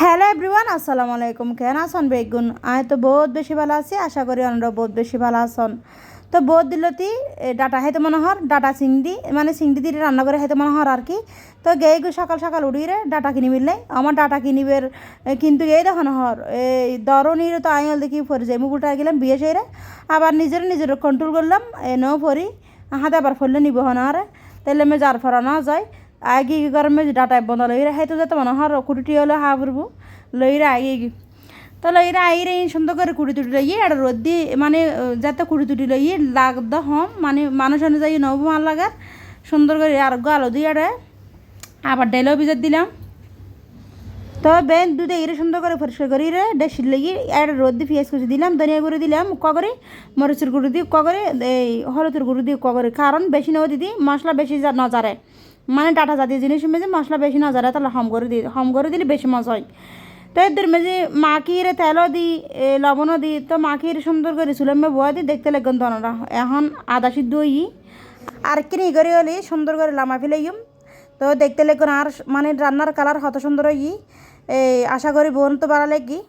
Hello everyone, আসসালামু আলাইকুম। কেন আছেন বেগুন? আমি তো বহুত বেশি ভালো আছি, আশা করি অন্যরা বহুত বেশি ভালো আছেন। তো বহুত দিলতি ডাটা খাইতে মনে হর, ডাটা চিংড়ি মানে চিংড়ি দিয়ে রান্না করে খাইতে মনে হর আর কি। তো গেইগু সকাল সকাল উড়িয়ে ডাটা কিনি মিললে আমার ডাটা কিনিবের কিন্তু এই দেখানো হর এই দরনির তো আইল দেখি পরে যাই মুগুলটা গেলাম বিয়ে সেরে আবার নিজের কন্ট্রোল করলাম নো পরি হাতে আবার ফললে নিব হনারে তাইলে আমি যার ফরা না যায় আগে কি গরমে ডাটা বন্ধ লইরে খাইতে যেতে মনে হর কুটিটি হলে হা পড়বো লইরে আগে গি তো লইরে আইরে সুন্দর করে কুড়ি তুটি লইয়ে আর রোদ দিয়ে মানে যাতে কুড়ি তুটি লইয়ে লাগদ হম মানে মানুষ অনুযায়ী নব ভাল লাগার সুন্দর করে আর আলো দিয়ে আবার ডেলেও ভিজাত দিলাম। তো বেন দুধে এরে সুন্দর করে পরিষ্কার করি রে ডেসির লেগে আর রোদ দিয়ে পেঁয়াজ কুচি দিলাম, ধনিয়া গুঁড়ো দিলাম করে মরিচের গুঁড়ো দিয়ে করে এই হলুদের গুঁড়ো দিয়ে করে, কারণ বেশি নেওয়া দিদি মশলা বেশি নজারে মানে ডাটা জাতীয় জিনিস মেঝে মশলা বেশি নজারে তাহলে হম করে দিলে বেশি মজা হয়। তো এদের মেঝে মাখিয়ে তেলও দিই লবণও দিই, তো মাখিয়ে সুন্দর করে চুলামে বয়া দিই দেখতে লাগবেন তনরা এখন আদা সিদ্ধ হই আর কিনি করে হলে সুন্দর করে লামা ফেলাইম। তো দেখতে লাগবেন আর মানে রান্নার কালার কত সুন্দর হই এই আশা করি বোন তো ভালো লাগি।